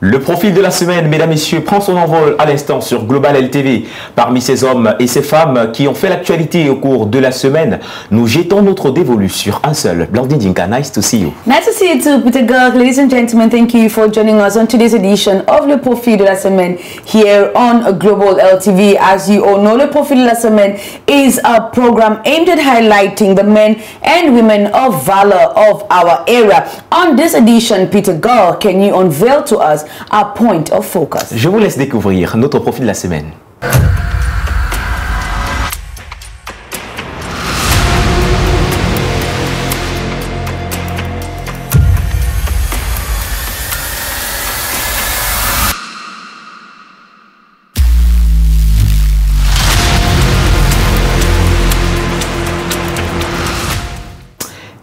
Le profil de la semaine, mesdames, messieurs, prend son envol à l'instant sur Global LTV. Parmi ces hommes et ces femmes qui ont fait l'actualité au cours de la semaine, nous jetons notre dévolu sur un seul. Blandine Dinka, nice to see you. Nice to see you too, Peter Gurk. Ladies and gentlemen, thank you for joining us on today's edition of Le Profil de la Semaine here on Global LTV. As you all know, Le Profil de la Semaine is a program aimed at highlighting the men and women of valor of our era. On this edition, Peter Gurk, can you unveil to us our point of focus? Je vous laisse découvrir notre profil de la semaine.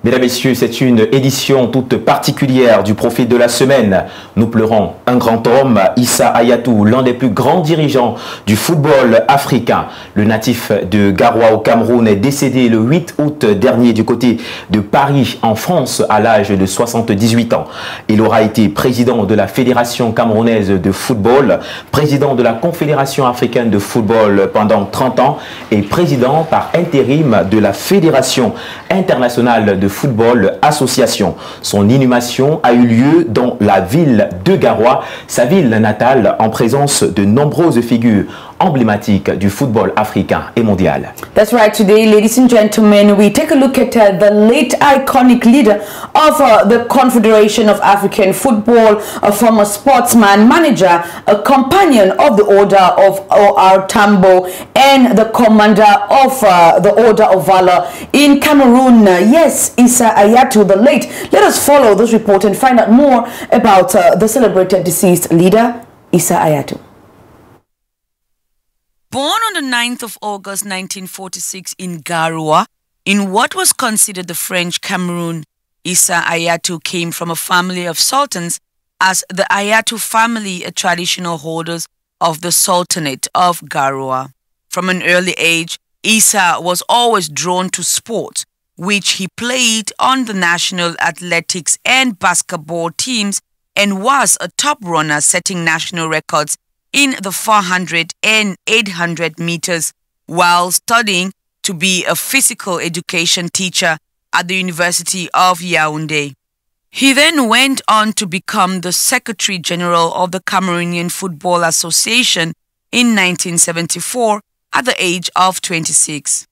Mesdames, Messieurs, c'est une édition toute particulière du profil de la semaine. Nous pleurons un grand homme, Issa Hayatou, l'un des plus grands dirigeants du football africain. Le natif de Garoua au Cameroun est décédé le 8 août dernier du côté de Paris, en France, à l'âge de 78 ans. Il aura été président de la Fédération camerounaise de football, président de la Confédération africaine de football pendant 30 ans et président par intérim de la Fédération internationale de football association. Son inhumation a eu lieu dans la ville de Garoua, sa ville natale, en présence de nombreuses figures emblématiques du football africain et mondial. That's right. Today, ladies and gentlemen, we take a look at the late iconic leader of the Confederation of African Football, a former sportsman, manager, a companion of the Order of O.R. Tambo, and the commander of the Order of Valor in Cameroon. Yes, Issa Hayatou, the late. Let us follow this report and find out more about the celebrated deceased leader, Issa Hayatou. Born on the 9th of August 1946 in Garoua, in what was considered the French Cameroon, Issa Hayatou came from a family of sultans, as the Hayatou family are traditional holders of the Sultanate of Garoua. From an early age, Issa was always drawn to sport, which he played on the national athletics and basketball teams and was a top runner, setting national records in the 400 and 800 meters while studying to be a physical education teacher at the University of Yaoundé. He then went on to become the Secretary General of the Cameroonian Football Association in 1974 at the age of 26.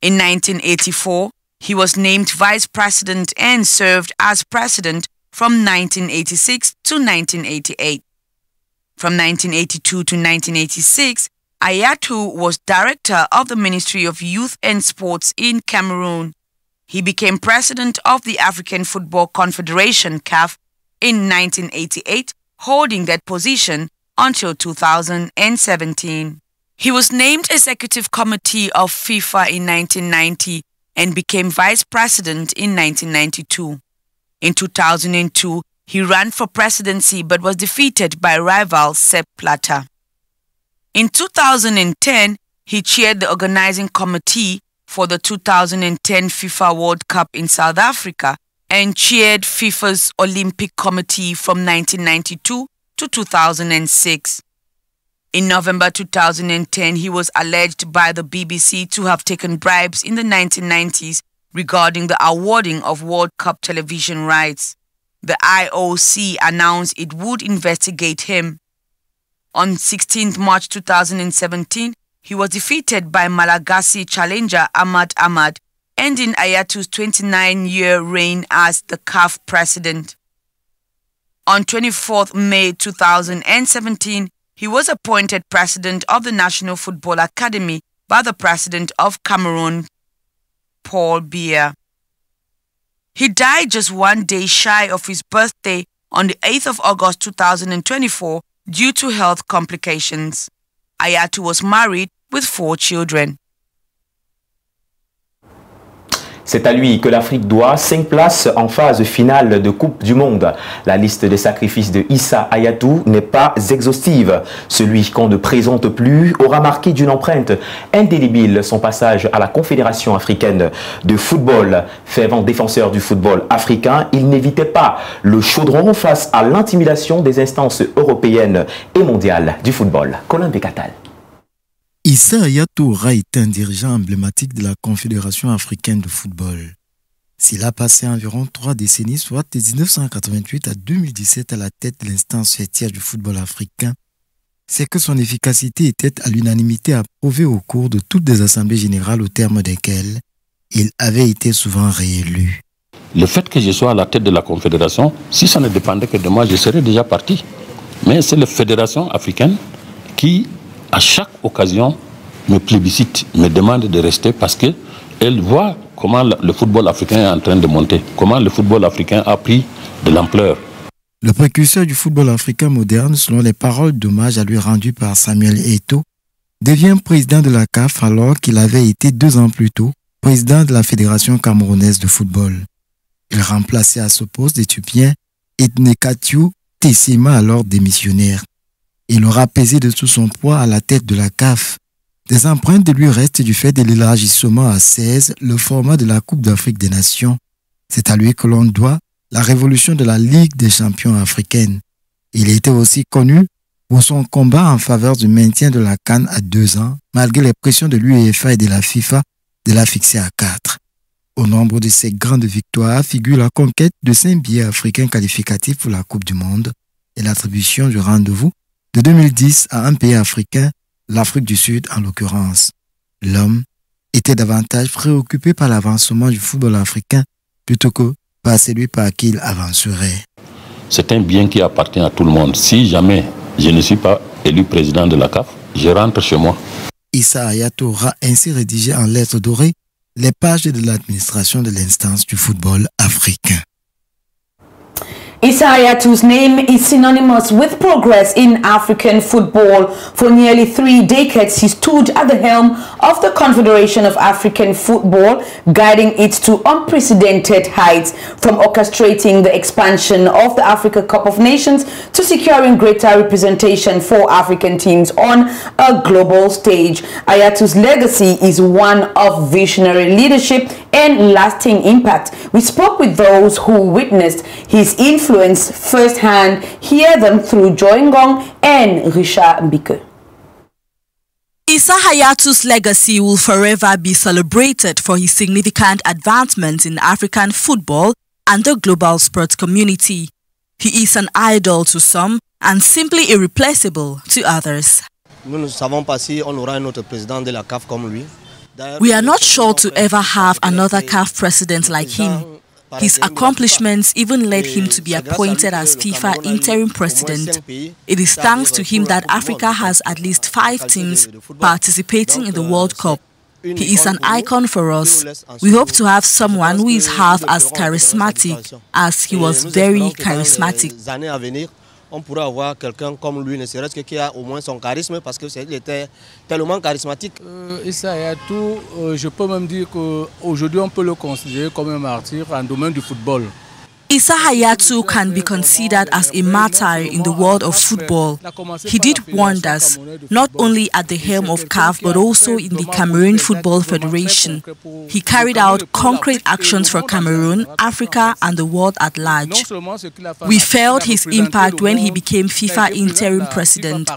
In 1984, he was named Vice President and served as President from 1986 to 1988. From 1982 to 1986, Hayatou was Director of the Ministry of Youth and Sports in Cameroon. He became President of the African Football Confederation, CAF, in 1988, holding that position until 2017. He was named Executive Committee of FIFA in 1990 and became Vice President in 1992. In 2002, he ran for presidency but was defeated by rival Sepp Blatter. In 2010, he chaired the organizing committee for the 2010 FIFA World Cup in South Africa and chaired FIFA's Olympic Committee from 1992 to 2006. In November 2010, he was alleged by the BBC to have taken bribes in the 1990s regarding the awarding of World Cup television rights. The IOC announced it would investigate him. On 16 March 2017, he was defeated by Malagasy challenger Ahmad Ahmad, ending Hayatou's 29-year reign as the CAF president. On 24 May 2017, he was appointed president of the National Football Academy by the president of Cameroon, Paul Biya. He died just one day shy of his birthday on the 8th of August 2024 due to health complications. Hayatou was married with 4 children. C'est à lui que l'Afrique doit 5 places en phase finale de Coupe du Monde. La liste des sacrifices de Issa Hayatou n'est pas exhaustive. Celui qu'on ne présente plus aura marqué d'une empreinte indélébile son passage à la Confédération africaine de football. Fervent défenseur du football africain, il n'évitait pas le chaudron face à l'intimidation des instances européennes et mondiales du football. Colin Bekatal. Issa Hayatou aura été un dirigeant emblématique de la Confédération africaine de football. S'il a passé environ 3 décennies, soit de 1988 à 2017 à la tête de l'instance fêtière du football africain, c'est que son efficacité était à l'unanimité approuvée au cours de toutes les assemblées générales au terme desquelles il avait été souvent réélu. Le fait que je sois à la tête de la Confédération, si ça ne dépendait que de moi, je serais déjà parti. Mais c'est la Fédération africaine qui, à chaque occasion, me plébiscite, me demande de rester parce qu'elle voit comment le football africain est en train de monter, comment le football africain a pris de l'ampleur. Le précurseur du football africain moderne, selon les paroles d'hommage à lui rendues par Samuel Eto'o, devient président de la CAF alors qu'il avait été 2 ans plus tôt président de la Fédération camerounaise de football. Il remplaçait à ce poste l'Éthiopien Etnekatiou Tessima, alors démissionnaire. Il aura pesé de tout son poids à la tête de la CAF. Des empreintes de lui restent du fait de l'élargissement à 16, le format de la Coupe d'Afrique des Nations. C'est à lui que l'on doit la révolution de la Ligue des champions africaine. Il était aussi connu pour son combat en faveur du maintien de la CAN à 2 ans, malgré les pressions de l'UEFA et de la FIFA de la fixer à 4. Au nombre de ces grandes victoires figure la conquête de 5 billets africains qualificatifs pour la Coupe du Monde et l'attribution du rendez-vous de 2010 à un pays africain, l'Afrique du Sud en l'occurrence. L'homme était davantage préoccupé par l'avancement du football africain plutôt que par celui par qui il avancerait. C'est un bien qui appartient à tout le monde. Si jamais je ne suis pas élu président de la CAF, je rentre chez moi. Issa Hayatou aura ainsi rédigé en lettres dorées les pages de l'administration de l'instance du football africain. Issa Hayatou's name is synonymous with progress in African football. For nearly 3 decades, he stood at the helm of the Confederation of African Football, guiding it to unprecedented heights, from orchestrating the expansion of the Africa Cup of Nations to securing greater representation for African teams on a global stage. Hayatou's legacy is one of visionary leadership and lasting impact. We spoke with those who witnessed his influence firsthand. Hear them through Joy Ngong and Richard Mbike. Issa Hayatou's legacy will forever be celebrated for his significant advancements in African football and the global sports community. He is an idol to some and simply irreplaceable to others. Nous ne savons pas si on aura un autre président de la CAF comme lui. We are not sure to ever have another CAF president like him. His accomplishments even led him to be appointed as FIFA interim president. It is thanks to him that Africa has at least 5 teams participating in the World Cup. He is an icon for us. We hope to have someone who is half as charismatic as he was very charismatic. On pourrait avoir quelqu'un comme lui, ne serait-ce que qui a au moins son charisme, parce qu'il était tellement charismatique. Issa Hayatou, je peux même dire qu'aujourd'hui on peut le considérer comme un martyr en domaine du football. Issa Hayatou can be considered as a martyr in the world of football. He did wonders, not only at the helm of CAF, but also in the Cameroon Football Federation. He carried out concrete actions for Cameroon, Africa, and the world at large. We felt his impact when he became FIFA interim president.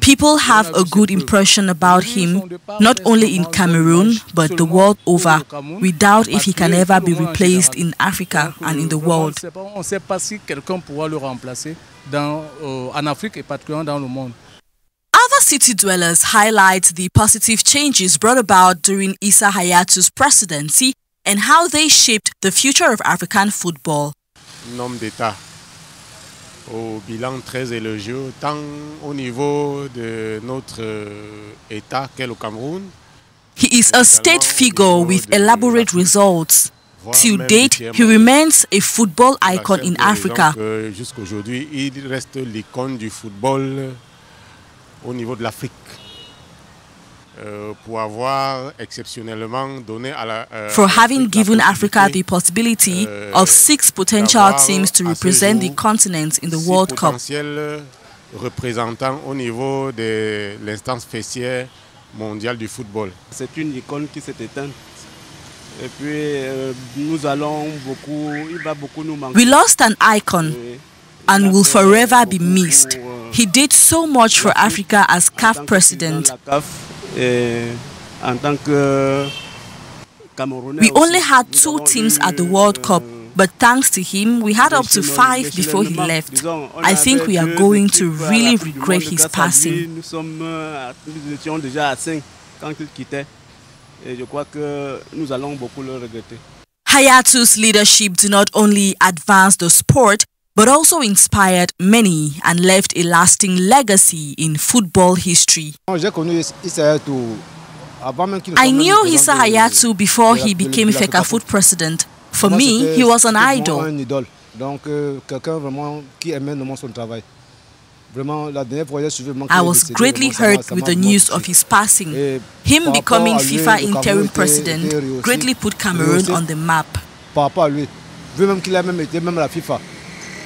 People have a good impression about him, not only in Cameroon, but the world over. We doubt if he can ever be replaced in Africa and in the world. On ne sait pas si quelqu'un pourra le remplacer en Afrique et particulièrement dans le monde. Other city dwellers highlight the positive changes brought about during Issa Hayatou's presidency and how they shaped the future of African football. Un homme d'État au bilan très élogieux, tant au niveau de notre État qu'est le Cameroun. He is a state figure with elaborate results. Till date, he remains a football icon in Africa. Jusqu'aujourd'hui, il reste l'icône du football au niveau de l'Afrique. pour avoir exceptionnellement donné à la for having given Africa the possibility of 6 potential teams to represent the continent in the World Cup. Représentant au niveau de l'instance fessière mondiale du football. C'est une icône qui s'est éteinte. Et puis nous allons beaucoup, il va beaucoup nous manquer. We lost an icon and will forever be missed. He did so much for Africa as CAF president. We only had 2 teams at the World Cup, but thanks to him, we had up to 5 before he left. I think we are going to really regret his passing. Hayatu's leadership did not only advance the sport, but also inspired many and left a lasting legacy in football history. I knew Issa Hayatou before he became FECAFOOT president. For me, he was an idol. I was greatly hurt with the news of his passing. Him becoming FIFA interim president greatly put Cameroon on the map.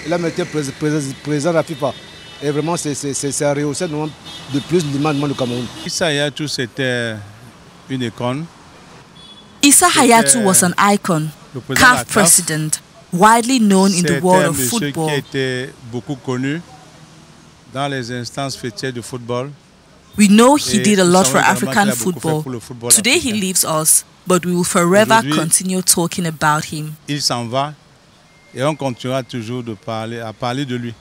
Il a été président de la FIFA. Et vraiment, c'est rehaussé de plus l'image du Cameroun. Issa Hayatou, c'était une icône. Issa Hayatou was an icon, CAF president, widely known in the world of football. Qui était beaucoup connu dans les instances fêtières du football. We know he did a lot for African football. Today he leaves us, but we will forever continue talking about him. Il s'en va. Et on continuera toujours à parler de lui.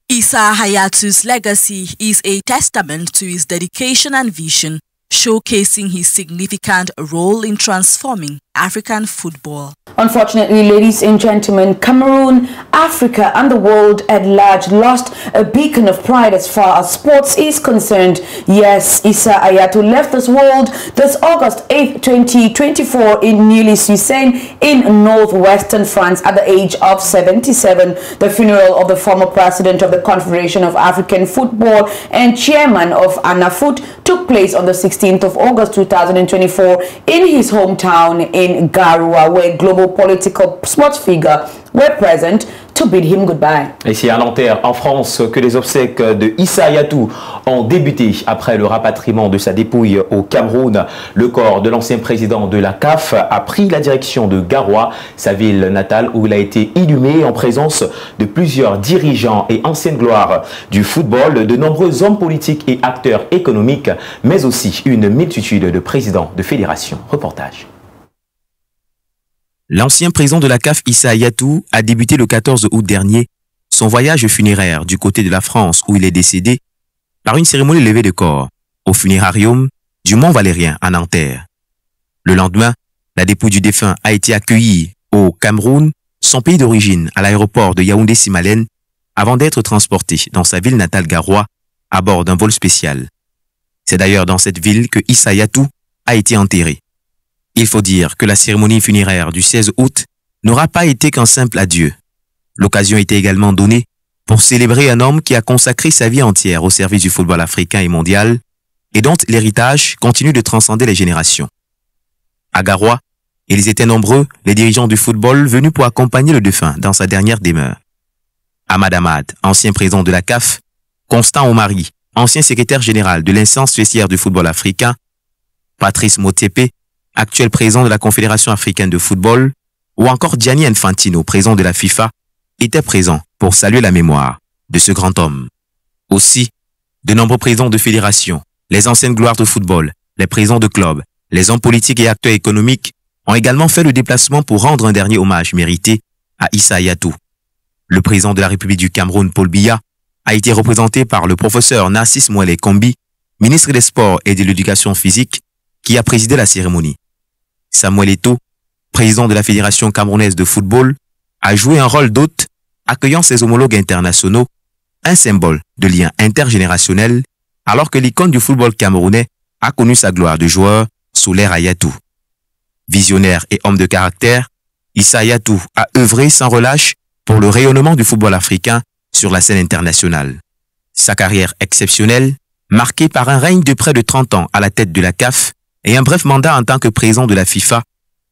Issa Hayatou's legacy is a testament to his dedication and vision, showcasing his significant role in transforming African football. Unfortunately, ladies and gentlemen, Cameroon, Africa and the world at large lost a beacon of pride as far as sports is concerned. Yes, Issa Hayatou left this world this August 8, 2024 in Neuilly-sur-Seine in northwestern France at the age of 77. The funeral of the former president of the Confederation of African Football and chairman of ANAFOOT took place on the 16th of August 2024 in his hometown in Garoua, where global political sports figures were present to bid him goodbye. Et c'est à Nanterre, en France, que les obsèques de Issa Hayatou ont débuté après le rapatriement de sa dépouille au Cameroun. Le corps de l'ancien président de la CAF a pris la direction de Garoua, sa ville natale, où il a été inhumé en présence de plusieurs dirigeants et anciennes gloires du football, de nombreux hommes politiques et acteurs économiques, mais aussi une multitude de présidents de fédérations. Reportage. L'ancien président de la CAF, Issa Hayatou, a débuté le 14 août dernier son voyage funéraire du côté de la France où il est décédé par une cérémonie levée de corps au funérarium du Mont Valérien à Nanterre. Le lendemain, la dépouille du défunt a été accueillie au Cameroun, son pays d'origine, à l'aéroport de Yaoundé-Simalène, avant d'être transporté dans sa ville natale Garoua à bord d'un vol spécial. C'est d'ailleurs dans cette ville que Issa Hayatou a été enterré. Il faut dire que la cérémonie funéraire du 16 août n'aura pas été qu'un simple adieu. L'occasion était également donnée pour célébrer un homme qui a consacré sa vie entière au service du football africain et mondial et dont l'héritage continue de transcender les générations. À Garoua, ils étaient nombreux, les dirigeants du football venus pour accompagner le défunt dans sa dernière demeure. Ahmad Ahmad, ancien président de la CAF, Constant Omari, ancien secrétaire général de l'instance fessière du football africain, Patrice Motsepe, actuel président de la Confédération africaine de football, ou encore Gianni Infantino, président de la FIFA, étaient présents pour saluer la mémoire de ce grand homme. Aussi, de nombreux présidents de fédérations, les anciennes gloires de football, les présidents de clubs, les hommes politiques et acteurs économiques ont également fait le déplacement pour rendre un dernier hommage mérité à Issa Hayatou. Le président de la République du Cameroun, Paul Biya, a été représenté par le professeur Narcisse Mouelé Kombi, ministre des Sports et de l'Éducation physique, qui a présidé la cérémonie. Samuel Eto'o, président de la Fédération camerounaise de football, a joué un rôle d'hôte, accueillant ses homologues internationaux, un symbole de lien intergénérationnel, alors que l'icône du football camerounais a connu sa gloire de joueur sous l'ère Hayatou. Visionnaire et homme de caractère, Issa Hayatou a œuvré sans relâche pour le rayonnement du football africain sur la scène internationale. Sa carrière exceptionnelle marqué par un règne de près de 30 ans à la tête de la CAF et un bref mandat en tant que président de la FIFA,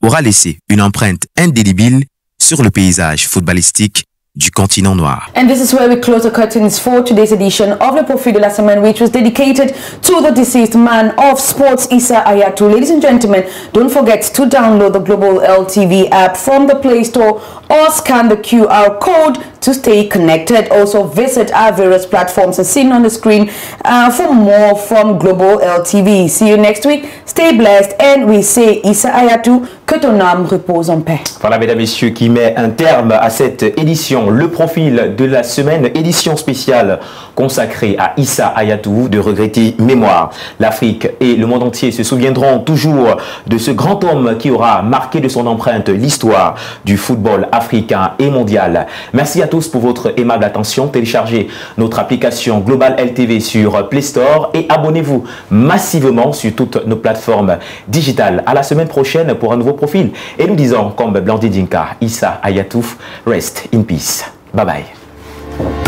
aura laissé une empreinte indélébile sur le paysage footballistique du continent noir. And this is where we close the curtains for today's edition of the Profit de la Semaine, which was dedicated to the deceased man of sports, Issa Hayatou. Ladies and gentlemen, don't forget to download the Global LTV app from the Play Store or scan the QR code to stay connected. Also visit our various platforms as seen on the screen for more from Global LTV. See you next week. Stay blessed, and we say Issa Hayatou, que ton âme repose en paix. Voilà, mesdames et messieurs, qui met un terme à cette édition, le profil de la semaine, édition spéciale consacrée à Issa Hayatou, de regretter mémoire. L'Afrique et le monde entier se souviendront toujours de ce grand homme qui aura marqué de son empreinte l'histoire du football africain et mondial. Merci à tous pour votre aimable attention. Téléchargez notre application Global LTV sur Play Store et abonnez-vous massivement sur toutes nos plateformes digitales. À la semaine prochaine pour un nouveau profil. Et nous disons, comme Blandi Dinka, Issa Hayatou, rest in peace. Bye bye.